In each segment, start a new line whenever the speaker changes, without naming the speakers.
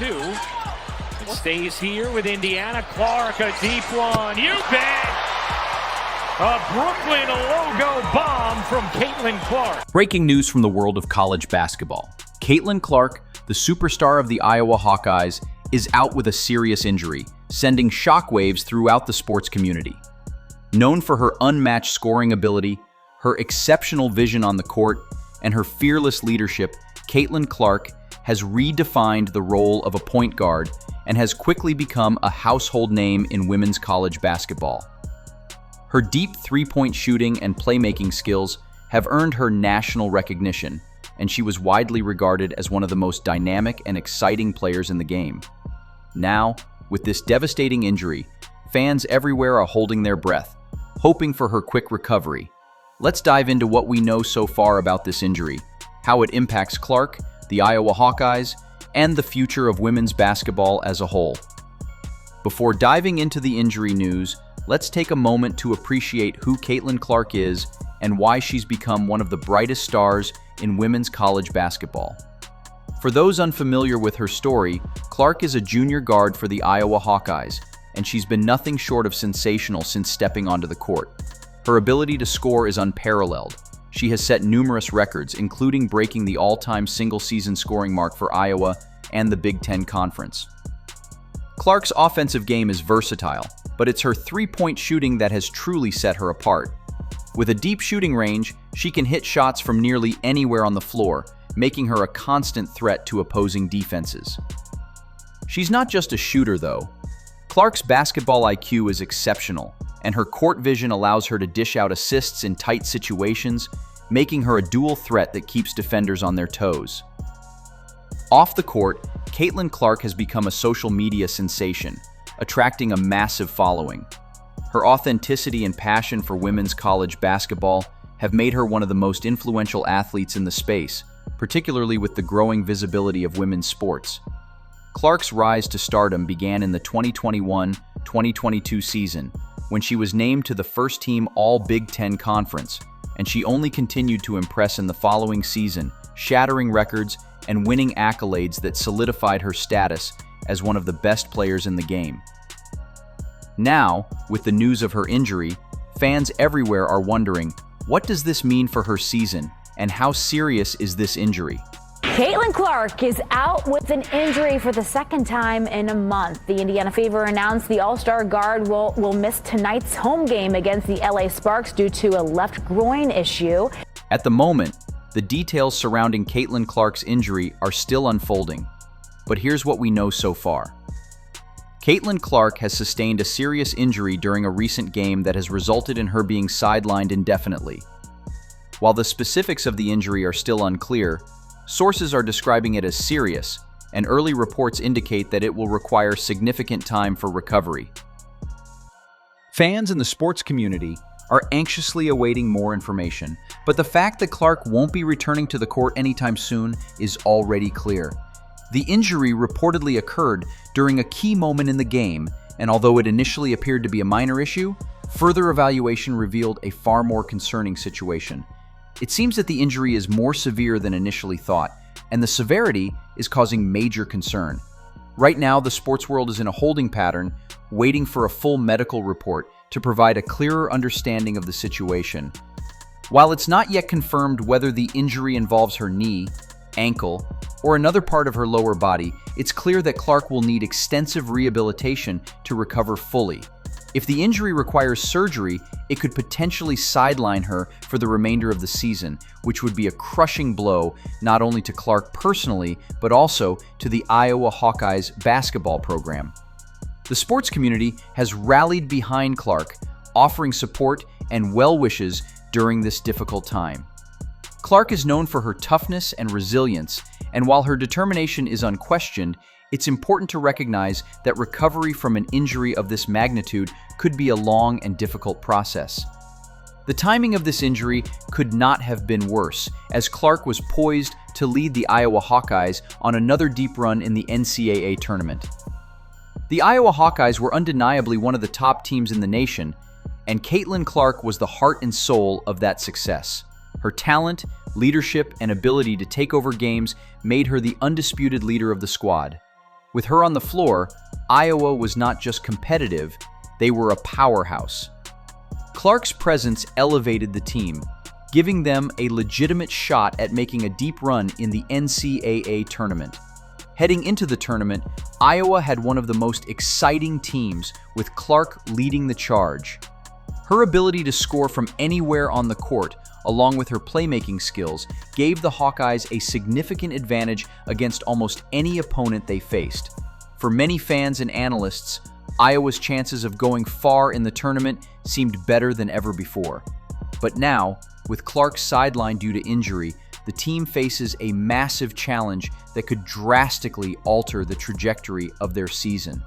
2. It stays here with Indiana. Clark, a deep one. You bet! A Brooklyn logo bomb from Caitlin Clark.
Breaking news from the world of college basketball. Caitlin Clark, the superstar of the Iowa Hawkeyes, is out with a serious injury, sending shockwaves throughout the sports community. Known for her unmatched scoring ability, her exceptional vision on the court, and her fearless leadership, Caitlin Clark has redefined the role of a point guard and has quickly become a household name in women's college basketball. Her deep three-point shooting and playmaking skills have earned her national recognition, and she was widely regarded as one of the most dynamic and exciting players in the game. Now, with this devastating injury, fans everywhere are holding their breath, hoping for her quick recovery. Let's dive into what we know so far about this injury, how it impacts Clark, the Iowa Hawkeyes, and the future of women's basketball as a whole. Before diving into the injury news, let's take a moment to appreciate who Caitlin Clark is and why she's become one of the brightest stars in women's college basketball. For those unfamiliar with her story, Clark is a junior guard for the Iowa Hawkeyes, and she's been nothing short of sensational since stepping onto the court. Her ability to score is unparalleled. She has set numerous records, including breaking the all-time single-season scoring mark for Iowa and the Big Ten Conference. Clark's offensive game is versatile, but it's her three-point shooting that has truly set her apart. With a deep shooting range, she can hit shots from nearly anywhere on the floor, making her a constant threat to opposing defenses. She's not just a shooter, though. Clark's basketball IQ is exceptional, and her court vision allows her to dish out assists in tight situations, making her a dual threat that keeps defenders on their toes. Off the court, Caitlin Clark has become a social media sensation, attracting a massive following. Her authenticity and passion for women's college basketball have made her one of the most influential athletes in the space, particularly with the growing visibility of women's sports. Clark's rise to stardom began in the 2021-2022 season, when she was named to the first-team All-Big Ten Conference, and she only continued to impress in the following season, shattering records and winning accolades that solidified her status as one of the best players in the game. Now, with the news of her injury, fans everywhere are wondering, what does this mean for her season, and how serious is this injury?
Caitlin Clark is out with an injury for the second time in a month. The Indiana Fever announced the All-Star guard will miss tonight's home game against the LA Sparks due to a left groin issue.
At the moment, the details surrounding Caitlin Clark's injury are still unfolding, but here's what we know so far. Caitlin Clark has sustained a serious injury during a recent game that has resulted in her being sidelined indefinitely. While the specifics of the injury are still unclear, sources are describing it as serious, and early reports indicate that it will require significant time for recovery. Fans in the sports community are anxiously awaiting more information, but the fact that Clark won't be returning to the court anytime soon is already clear. The injury reportedly occurred during a key moment in the game, and although it initially appeared to be a minor issue, further evaluation revealed a far more concerning situation. It seems that the injury is more severe than initially thought, and the severity is causing major concern. Right now, the sports world is in a holding pattern, waiting for a full medical report to provide a clearer understanding of the situation. While it's not yet confirmed whether the injury involves her knee, ankle, or another part of her lower body, it's clear that Clark will need extensive rehabilitation to recover fully. If the injury requires surgery, it could potentially sideline her for the remainder of the season, which would be a crushing blow not only to Clark personally, but also to the Iowa Hawkeyes basketball program. The sports community has rallied behind Clark, offering support and well wishes during this difficult time. Clark is known for her toughness and resilience, and while her determination is unquestioned, it's important to recognize that recovery from an injury of this magnitude could be a long and difficult process. The timing of this injury could not have been worse, as Clark was poised to lead the Iowa Hawkeyes on another deep run in the NCAA tournament. The Iowa Hawkeyes were undeniably one of the top teams in the nation, and Caitlin Clark was the heart and soul of that success. Her talent, leadership, and ability to take over games made her the undisputed leader of the squad. With her on the floor, Iowa was not just competitive, they were a powerhouse. Clark's presence elevated the team, giving them a legitimate shot at making a deep run in the NCAA tournament. Heading into the tournament, Iowa had one of the most exciting teams, with Clark leading the charge. Her ability to score from anywhere on the court, along with her playmaking skills, gave the Hawkeyes a significant advantage against almost any opponent they faced. For many fans and analysts, Iowa's chances of going far in the tournament seemed better than ever before. But now, with Clark sidelined due to injury, the team faces a massive challenge that could drastically alter the trajectory of their season.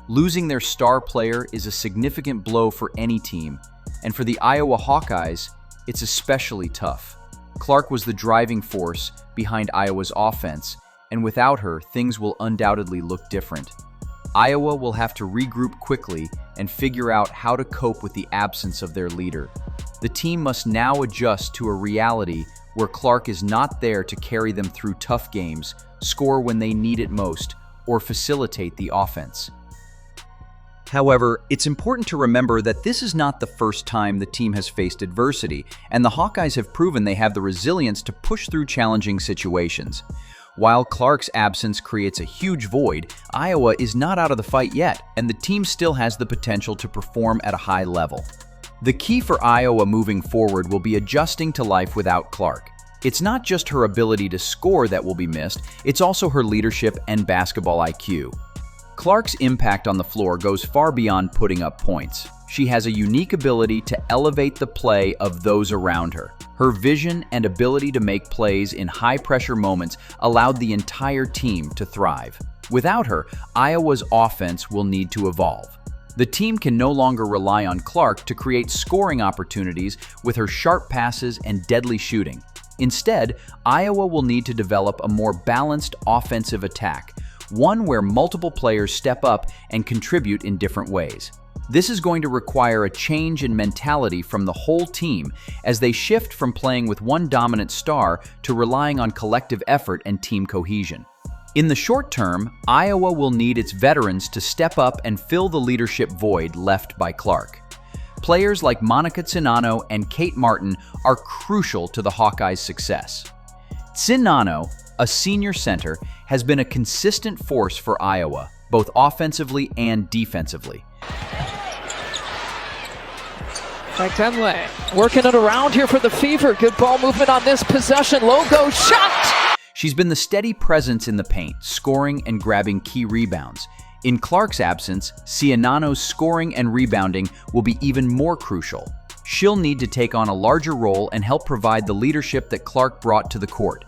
Losing their star player is a significant blow for any team, and for the Iowa Hawkeyes, it's especially tough. Clark was the driving force behind Iowa's offense, and without her, things will undoubtedly look different. Iowa will have to regroup quickly and figure out how to cope with the absence of their leader. The team must now adjust to a reality where Clark is not there to carry them through tough games, score when they need it most, or facilitate the offense. However, it's important to remember that this is not the first time the team has faced adversity, and the Hawkeyes have proven they have the resilience to push through challenging situations. While Clark's absence creates a huge void, Iowa is not out of the fight yet, and the team still has the potential to perform at a high level. The key for Iowa moving forward will be adjusting to life without Clark. It's not just her ability to score that will be missed, it's also her leadership and basketball IQ. Clark's impact on the floor goes far beyond putting up points. She has a unique ability to elevate the play of those around her. Her vision and ability to make plays in high-pressure moments allowed the entire team to thrive. Without her, Iowa's offense will need to evolve. The team can no longer rely on Clark to create scoring opportunities with her sharp passes and deadly shooting. Instead, Iowa will need to develop a more balanced offensive attack, one where multiple players step up and contribute in different ways. This is going to require a change in mentality from the whole team as they shift from playing with one dominant star to relying on collective effort and team cohesion. In the short term, Iowa will need its veterans to step up and fill the leadership void left by Clark. Players like Monica Tsinano and Kate Martin are crucial to the Hawkeyes' success. Tsinano, a senior center, has been a consistent force for Iowa, both offensively and defensively.
Tenley working it around here for the Fever. Good ball movement on this possession. Logo shot!
She's been the steady presence in the paint, scoring and grabbing key rebounds. In Clark's absence, Cianano's scoring and rebounding will be even more crucial. She'll need to take on a larger role and help provide the leadership that Clark brought to the court.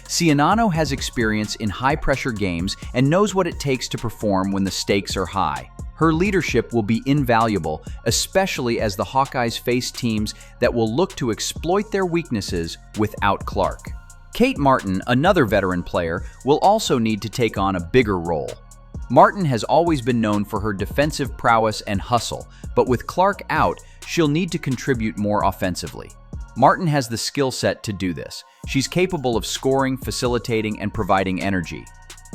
Cianano has experience in high-pressure games and knows what it takes to perform when the stakes are high. Her leadership will be invaluable, especially as the Hawkeyes face teams that will look to exploit their weaknesses without Clark. Kate Martin, another veteran player, will also need to take on a bigger role. Martin has always been known for her defensive prowess and hustle, but with Clark out, she'll need to contribute more offensively. Martin has the skill set to do this. She's capable of scoring, facilitating, and providing energy.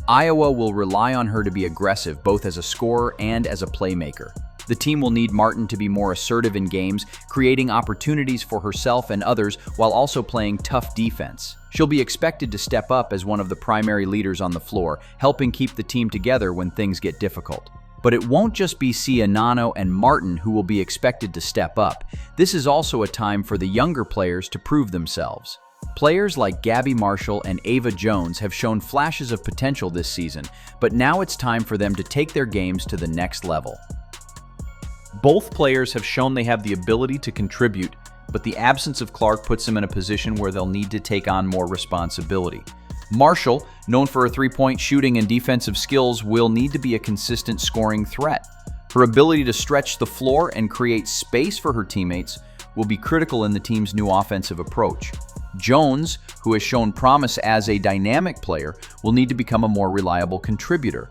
Iowa will rely on her to be aggressive both as a scorer and as a playmaker. The team will need Martin to be more assertive in games, creating opportunities for herself and others while also playing tough defense. She'll be expected to step up as one of the primary leaders on the floor, helping keep the team together when things get difficult. But it won't just be Cianano and Martin who will be expected to step up. This is also a time for the younger players to prove themselves. Players like Gabby Marshall and Ava Jones have shown flashes of potential this season, but now it's time for them to take their games to the next level. Both players have shown they have the ability to contribute, but the absence of Clark puts them in a position where they'll need to take on more responsibility. Marshall, known for her three-point shooting and defensive skills, will need to be a consistent scoring threat. Her ability to stretch the floor and create space for her teammates will be critical in the team's new offensive approach. Jones, who has shown promise as a dynamic player, will need to become a more reliable contributor.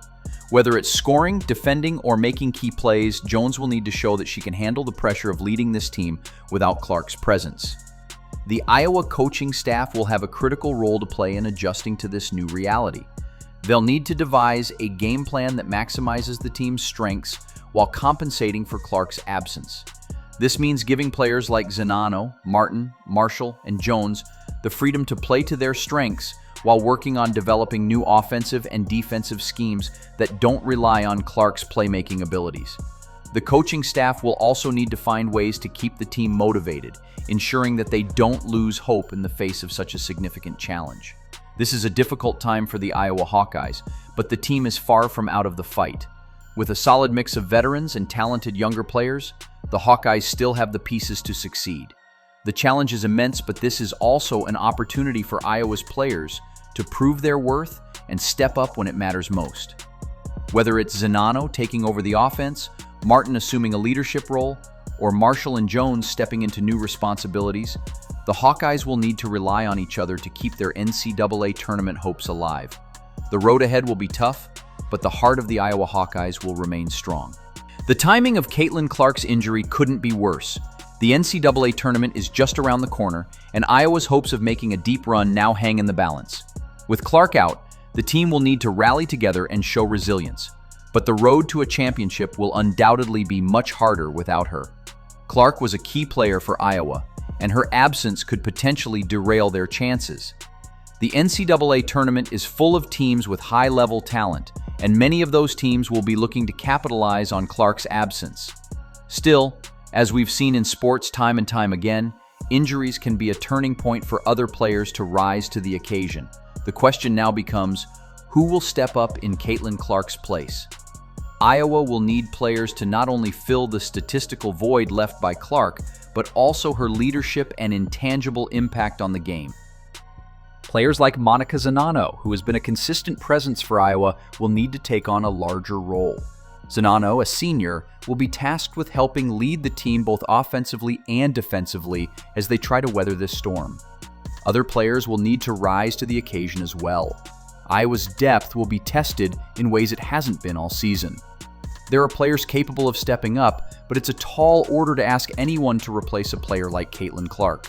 Whether it's scoring, defending, or making key plays, Jones will need to show that she can handle the pressure of leading this team without Clark's presence. The Iowa coaching staff will have a critical role to play in adjusting to this new reality. They'll need to devise a game plan that maximizes the team's strengths while compensating for Clark's absence. This means giving players like Zanano, Martin, Marshall, and Jones the freedom to play to their strengths while working on developing new offensive and defensive schemes that don't rely on Clark's playmaking abilities. The coaching staff will also need to find ways to keep the team motivated, ensuring that they don't lose hope in the face of such a significant challenge. This is a difficult time for the Iowa Hawkeyes, but the team is far from out of the fight. With a solid mix of veterans and talented younger players, the Hawkeyes still have the pieces to succeed. The challenge is immense, but this is also an opportunity for Iowa's players to prove their worth and step up when it matters most. Whether it's Zanano taking over the offense, Martin assuming a leadership role, or Marshall and Jones stepping into new responsibilities, the Hawkeyes will need to rely on each other to keep their NCAA tournament hopes alive. The road ahead will be tough, but the heart of the Iowa Hawkeyes will remain strong. The timing of Caitlin Clark's injury couldn't be worse. The NCAA tournament is just around the corner, and Iowa's hopes of making a deep run now hang in the balance. With Clark out, the team will need to rally together and show resilience. But the road to a championship will undoubtedly be much harder without her. Clark was a key player for Iowa, and her absence could potentially derail their chances. The NCAA tournament is full of teams with high-level talent, and many of those teams will be looking to capitalize on Clark's absence. Still, as we've seen in sports time and time again, injuries can be a turning point for other players to rise to the occasion. The question now becomes, who will step up in Caitlin Clark's place? Iowa will need players to not only fill the statistical void left by Clark, but also her leadership and intangible impact on the game. Players like Monica Zanano, who has been a consistent presence for Iowa, will need to take on a larger role. Zanano, a senior, will be tasked with helping lead the team both offensively and defensively as they try to weather this storm. Other players will need to rise to the occasion as well. Iowa's depth will be tested in ways it hasn't been all season. There are players capable of stepping up, but it's a tall order to ask anyone to replace a player like Caitlin Clark.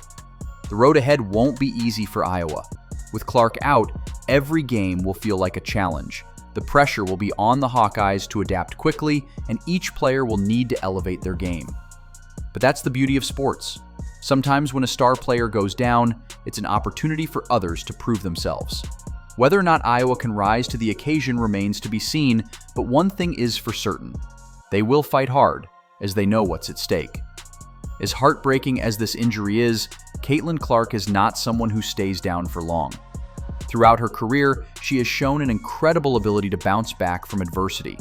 The road ahead won't be easy for Iowa. With Clark out, every game will feel like a challenge. The pressure will be on the Hawkeyes to adapt quickly, and each player will need to elevate their game. But that's the beauty of sports. Sometimes when a star player goes down, it's an opportunity for others to prove themselves. Whether or not Iowa can rise to the occasion remains to be seen, but one thing is for certain. They will fight hard, as they know what's at stake. As heartbreaking as this injury is, Caitlin Clark is not someone who stays down for long. Throughout her career, she has shown an incredible ability to bounce back from adversity.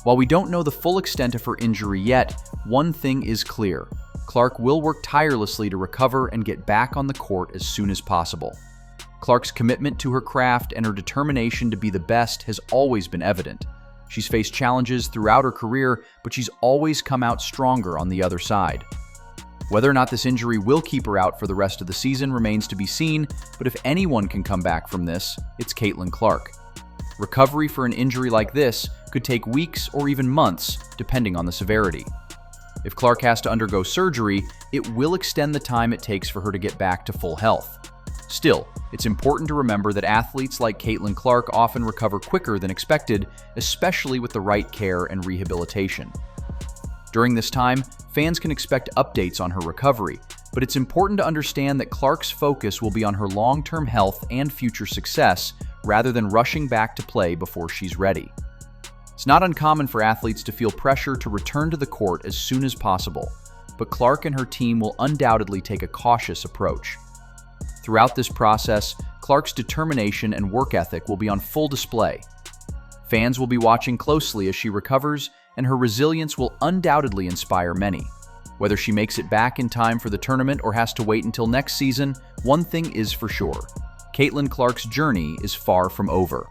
While we don't know the full extent of her injury yet, one thing is clear. Clark will work tirelessly to recover and get back on the court as soon as possible. Clark's commitment to her craft and her determination to be the best has always been evident. She's faced challenges throughout her career, but she's always come out stronger on the other side. Whether or not this injury will keep her out for the rest of the season remains to be seen, but if anyone can come back from this, it's Caitlin Clark. Recovery for an injury like this could take weeks or even months, depending on the severity. If Clark has to undergo surgery, it will extend the time it takes for her to get back to full health. Still, it's important to remember that athletes like Caitlin Clark often recover quicker than expected, especially with the right care and rehabilitation. During this time, fans can expect updates on her recovery, but it's important to understand that Clark's focus will be on her long-term health and future success rather than rushing back to play before she's ready. It's not uncommon for athletes to feel pressure to return to the court as soon as possible, but Clark and her team will undoubtedly take a cautious approach. Throughout this process, Clark's determination and work ethic will be on full display. Fans will be watching closely as she recovers, and her resilience will undoubtedly inspire many. Whether she makes it back in time for the tournament or has to wait until next season, one thing is for sure. Caitlin Clark's journey is far from over.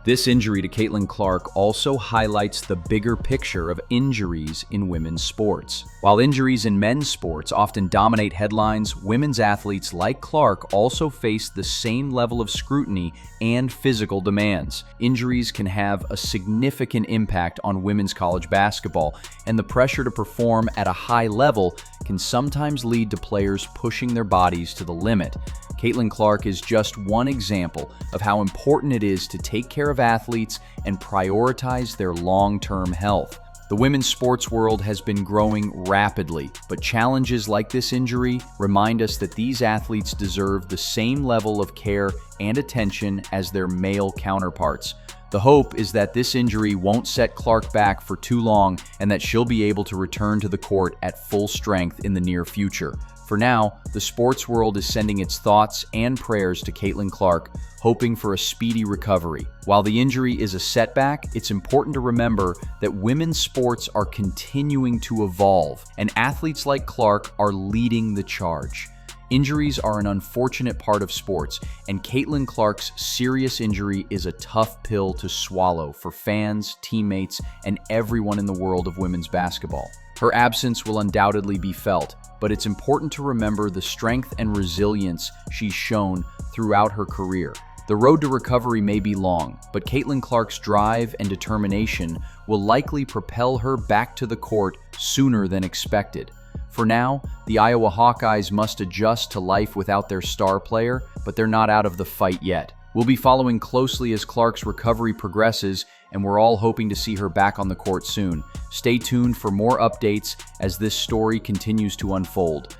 This injury to Caitlin Clark also highlights the bigger picture of injuries in women's sports. While injuries in men's sports often dominate headlines, women's athletes like Clark also face the same level of scrutiny and physical demands. Injuries can have a significant impact on women's college basketball, and the pressure to perform at a high level can sometimes lead to players pushing their bodies to the limit. Caitlin Clark is just one example of how important it is to take care of athletes and prioritize their long-term health. The women's sports world has been growing rapidly, but challenges like this injury remind us that these athletes deserve the same level of care and attention as their male counterparts. The hope is that this injury won't set Clark back for too long and that she'll be able to return to the court at full strength in the near future. For now, the sports world is sending its thoughts and prayers to Caitlin Clark, hoping for a speedy recovery. While the injury is a setback, it's important to remember that women's sports are continuing to evolve, and athletes like Clark are leading the charge. Injuries are an unfortunate part of sports, and Caitlin Clark's serious injury is a tough pill to swallow for fans, teammates, and everyone in the world of women's basketball. Her absence will undoubtedly be felt, but it's important to remember the strength and resilience she's shown throughout her career. The road to recovery may be long, but Caitlin Clark's drive and determination will likely propel her back to the court sooner than expected. For now, the Iowa Hawkeyes must adjust to life without their star player, but they're not out of the fight yet. We'll be following closely as Clark's recovery progresses, and we're all hoping to see her back on the court soon. Stay tuned for more updates as this story continues to unfold.